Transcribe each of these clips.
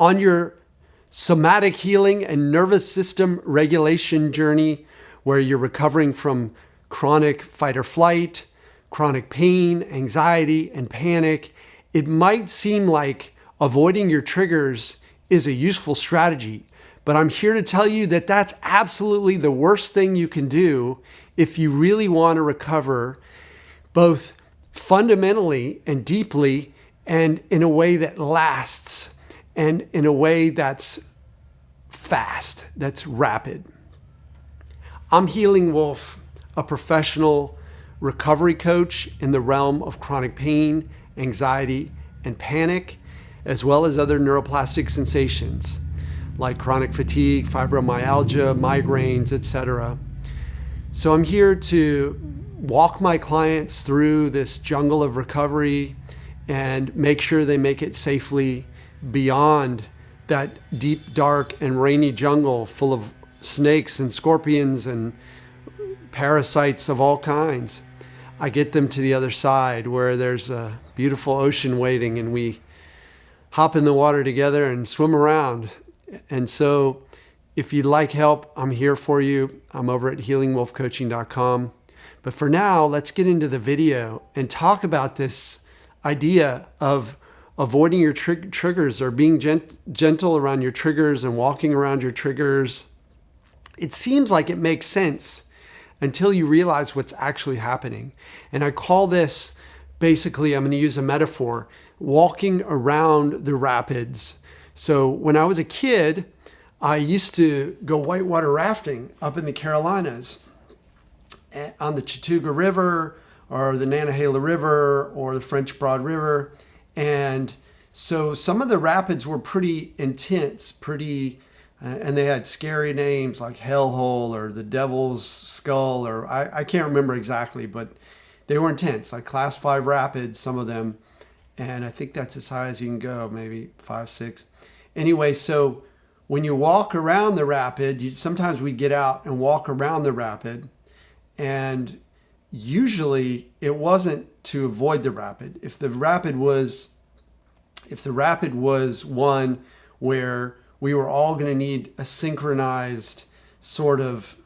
On your somatic healing and nervous system regulation journey, where you're recovering from chronic fight or flight, chronic pain, anxiety, and panic, it might seem like avoiding your triggers is a useful strategy, but I'm here to tell you that that's absolutely the worst thing you can do if you really want to recover, both fundamentally and deeply, and in a way that lasts, and in a way that's fast, that's rapid. I'm Healing Wolf, a professional recovery coach in the realm of chronic pain, anxiety, and panic, as well as other neuroplastic sensations like chronic fatigue, fibromyalgia, migraines, etc. So I'm here to walk my clients through this jungle of recovery and make sure they make it safely beyond that deep, dark, and rainy jungle full of snakes and scorpions and parasites of all kinds. I get them to the other side where there's a beautiful ocean waiting, and we hop in the water together and swim around. And so if you'd like help, I'm here for you. I'm over at healingwolfcoaching.com. But for now, let's get into the video and talk about this idea of avoiding your triggers, or being gentle around your triggers and walking around your triggers. It seems like it makes sense until you realize what's actually happening. And I call this, basically, I'm going to use a metaphor, walking around the rapids. So when I was a kid, I used to go whitewater rafting up in the Carolinas on the Chattooga River or the Nantahala River or the French Broad River. And so some of the rapids were pretty intense, and they had scary names like Hellhole or the Devil's Skull, or I can't remember exactly, but they were intense, like class 5 rapids, some of them. And I think that's as high as you can go, maybe 5, 6. Anyway, so when you walk around the rapid, sometimes we'd get out and walk around the rapid, and usually it wasn't to avoid the rapid. If the rapid was one where we were all going to need a synchronized sort of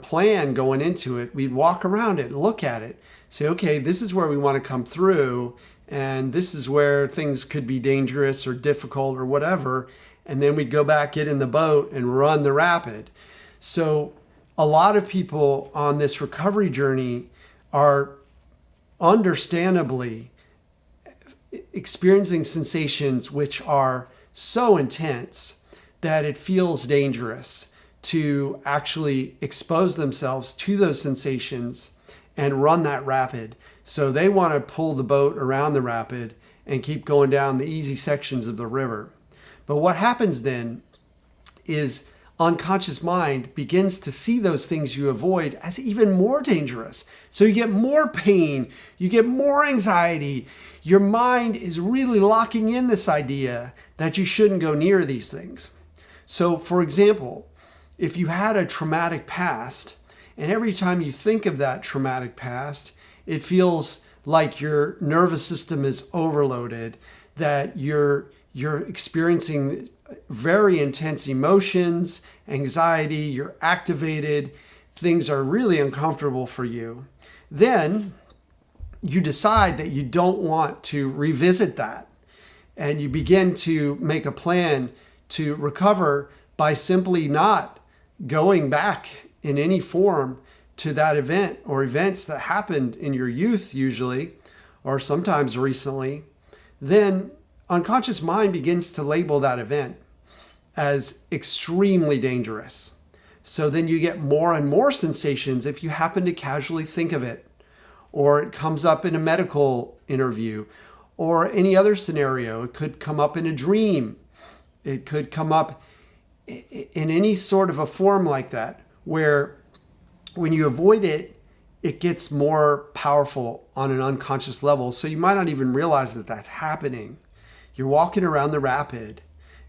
plan going into it, we'd walk around it, look at it, say, okay, this is where we want to come through, and this is where things could be dangerous or difficult or whatever, and then we'd go back, get in the boat, and run the rapid. So a lot of people on this recovery journey are understandably experiencing sensations which are so intense that it feels dangerous to actually expose themselves to those sensations and run that rapid. So they want to pull the boat around the rapid and keep going down the easy sections of the river. But what happens then is unconscious mind begins to see those things you avoid as even more dangerous. So you get more pain, you get more anxiety. Your mind is really locking in this idea that you shouldn't go near these things. So for example, if you had a traumatic past, and every time you think of that traumatic past, it feels like your nervous system is overloaded, that you're experiencing very intense emotions, anxiety, you're activated, things are really uncomfortable for you. Then you decide that you don't want to revisit that, and you begin to make a plan to recover by simply not going back in any form to that event or events that happened in your youth usually, or sometimes recently. Then unconscious mind begins to label that event as extremely dangerous. So then you get more and more sensations if you happen to casually think of it, or it comes up in a medical interview, or any other scenario. It could come up in a dream. It could come up in any sort of a form like that, where when you avoid it, it gets more powerful on an unconscious level. So you might not even realize that that's happening. You're walking around the rapid,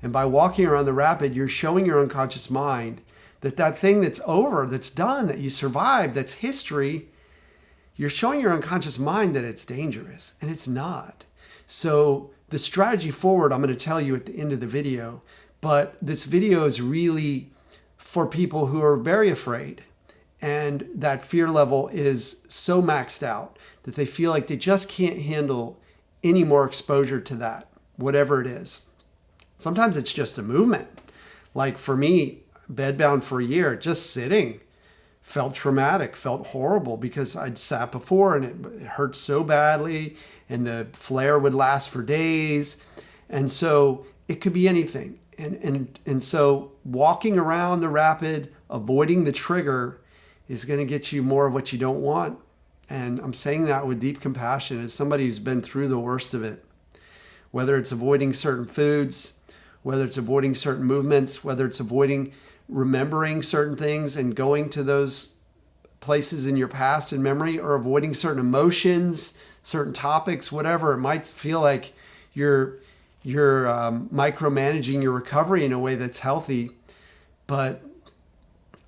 and by walking around the rapid, you're showing your unconscious mind that that thing that's over, that's done, that you survived, that's history, you're showing your unconscious mind that it's dangerous, and it's not. So the strategy forward, I'm going to tell you at the end of the video, but this video is really for people who are very afraid and that fear level is so maxed out that they feel like they just can't handle any more exposure to that, whatever it is. Sometimes it's just a movement. Like for me, bedbound for a year, just sitting felt traumatic, felt horrible because I'd sat before and it hurt so badly and the flare would last for days. And so it could be anything. And so walking around the rapid, avoiding the trigger is going to get you more of what you don't want. And I'm saying that with deep compassion as somebody who's been through the worst of it. Whether it's avoiding certain foods, whether it's avoiding certain movements, whether it's avoiding remembering certain things and going to those places in your past and memory, or avoiding certain emotions, certain topics, whatever. It might feel like you're micromanaging your recovery in a way that's healthy, but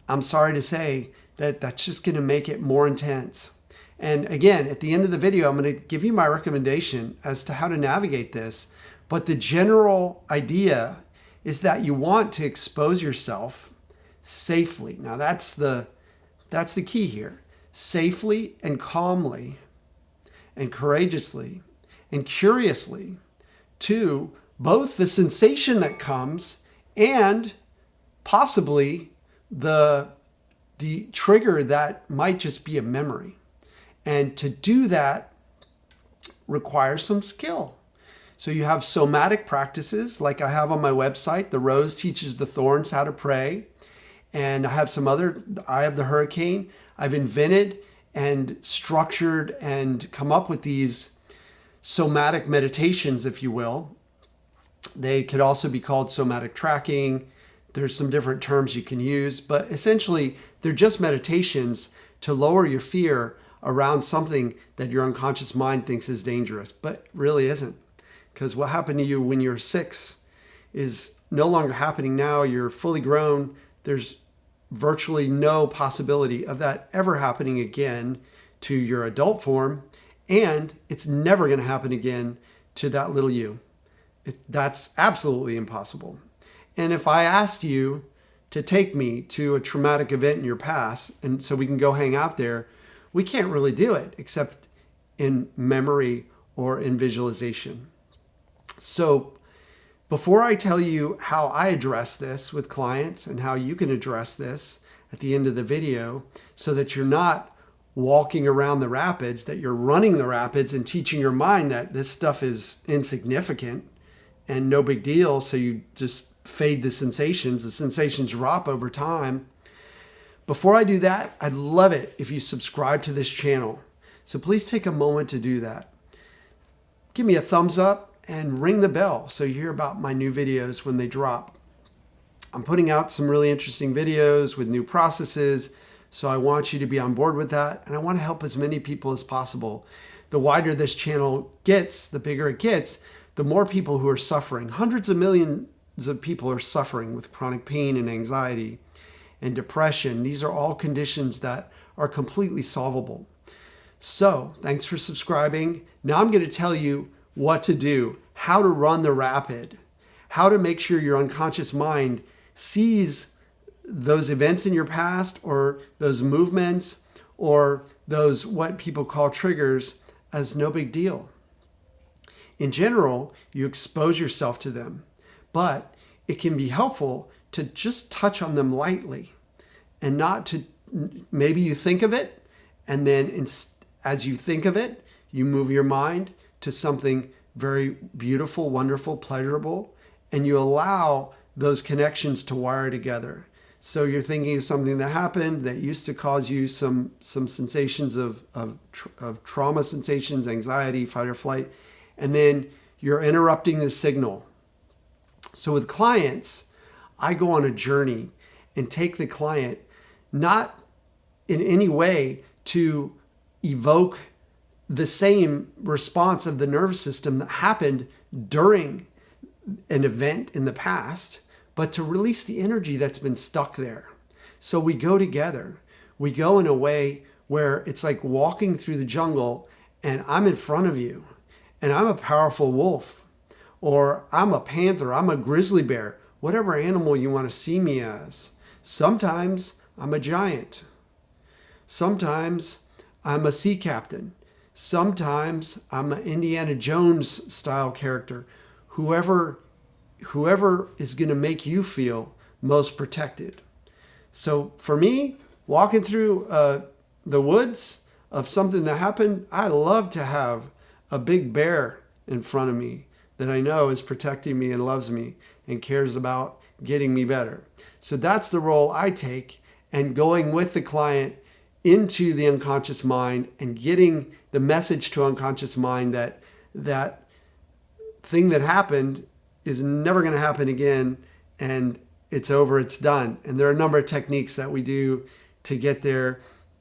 I'm sorry to say that that's just going to make it more intense. And again, at the end of the video, I'm going to give you my recommendation as to how to navigate this. But the general idea is that you want to expose yourself safely. Now that's the key here. Safely and calmly and courageously and curiously to both the sensation that comes and possibly the trigger that might just be a memory. And to do that requires some skill. So you have somatic practices like I have on my website. The rose teaches the thorns how to pray. And I have some other, Eye of the Hurricane. I've invented and structured and come up with these somatic meditations, if you will. They could also be called somatic tracking. There's some different terms you can use, but essentially they're just meditations to lower your fear around something that your unconscious mind thinks is dangerous, but really isn't. Because what happened to you when you're 6 is no longer happening now. You're fully grown. There's virtually no possibility of that ever happening again to your adult form. And it's never going to happen again to that little you. That's absolutely impossible. And if I asked you to take me to a traumatic event in your past, and so we can go hang out there, we can't really do it except in memory or in visualization. So before I tell you how I address this with clients and how you can address this at the end of the video so that you're not walking around the rapids, that you're running the rapids and teaching your mind that this stuff is insignificant and no big deal, so you just fade the sensations drop over time. Before I do that, I'd love it if you subscribe to this channel. So please take a moment to do that. Give me a thumbs up and ring the bell so you hear about my new videos when they drop. I'm putting out some really interesting videos with new processes, so I want you to be on board with that, and I want to help as many people as possible. The wider this channel gets, the bigger it gets, the more people who are suffering. Hundreds of millions of people are suffering with chronic pain and anxiety and depression. These are all conditions that are completely solvable. So thanks for subscribing. Now I'm going to tell you what to do, how to run the rapid, how to make sure your unconscious mind sees those events in your past or those movements or those what people call triggers as no big deal. In general, you expose yourself to them, but it can be helpful to just touch on them lightly and not to, maybe you think of it, and then as you think of it, you move your mind to something very beautiful, wonderful, pleasurable, and you allow those connections to wire together. So you're thinking of something that happened that used to cause you some sensations of trauma sensations, anxiety, fight or flight, and then you're interrupting the signal. So with clients, I go on a journey and take the client not in any way to evoke the same response of the nervous system that happened during an event in the past, but to release the energy that's been stuck there. So we go together. We go in a way where it's like walking through the jungle and I'm in front of you and I'm a powerful wolf, or I'm a panther, I'm a grizzly bear, whatever animal you want to see me as. Sometimes I'm a giant. Sometimes I'm a sea captain. Sometimes I'm an Indiana Jones style character. Whoever is going to make you feel most protected. So for me, walking through the woods of something that happened, I love to have a big bear in front of me that I know is protecting me and loves me and cares about getting me better. So that's the role I take, and going with the client into the unconscious mind and getting the message to unconscious mind that that thing that happened is never going to happen again, and it's over, it's done. And there are a number of techniques that we do to get there.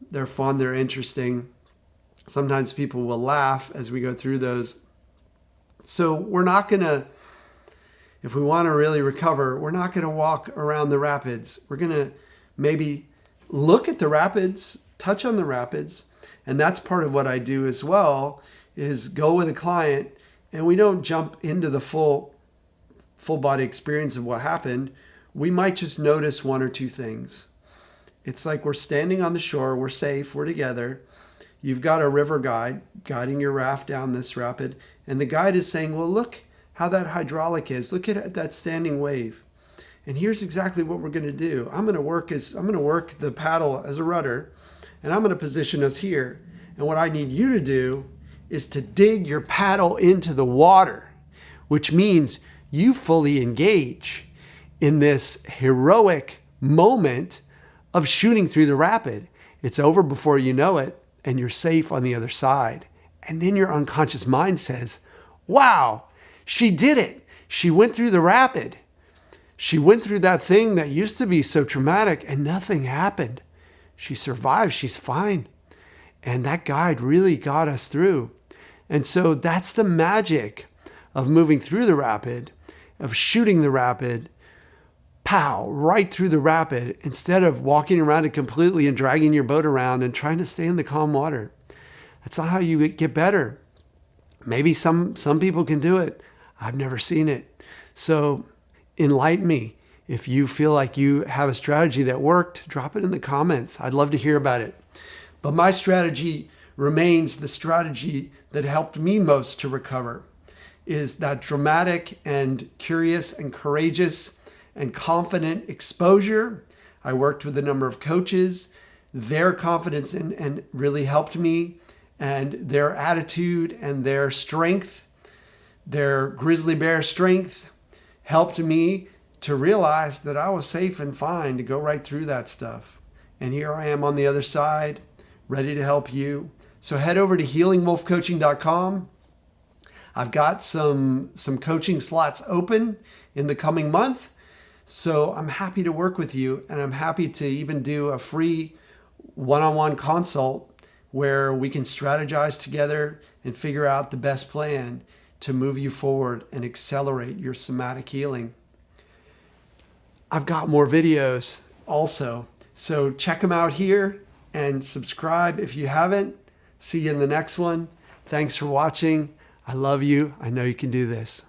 They're fun, they're interesting. Sometimes people will laugh as we go through those. So we're not going to, if we want to really recover, we're not going to walk around the rapids. We're going to maybe look at the rapids, touch on the rapids. And that's part of what I do as well, is go with a client, and we don't jump into the full body experience of what happened. We might just notice one or two things. It's like we're standing on the shore, we're safe, we're together. You've got a river guide guiding your raft down this rapid, and the guide is saying, well, look how that hydraulic is. Look at that standing wave. And here's exactly what we're going to do. I'm going to work the paddle as a rudder, and I'm going to position us here. And what I need you to do is to dig your paddle into the water, which means you fully engage in this heroic moment of shooting through the rapid. It's over before you know it, and you're safe on the other side. And then your unconscious mind says, wow, she did it. She went through the rapid. She went through that thing that used to be so traumatic, and nothing happened. She survived. She's fine. And that guide really got us through. And so that's the magic of moving through the rapid, of shooting the rapid, pow, right through the rapid, instead of walking around it completely and dragging your boat around and trying to stay in the calm water. That's not how you get better. Maybe some people can do it. I've never seen it. So enlighten me. If you feel like you have a strategy that worked, drop it in the comments. I'd love to hear about it. But my strategy remains the strategy that helped me most to recover, is that dramatic and curious and courageous and confident exposure. I worked with a number of coaches. Their confidence and really helped me, and their attitude and their strength, their grizzly bear strength, helped me to realize that I was safe and fine to go right through that stuff. And here I am on the other side, ready to help you. So head over to healingwolfcoaching.com. I've got some coaching slots open in the coming month. So I'm happy to work with you, and I'm happy to even do a free one-on-one consult where we can strategize together and figure out the best plan to move you forward and accelerate your somatic healing. I've got more videos also, so check them out here and subscribe if you haven't. See you in the next one. Thanks for watching. I love you. I know you can do this.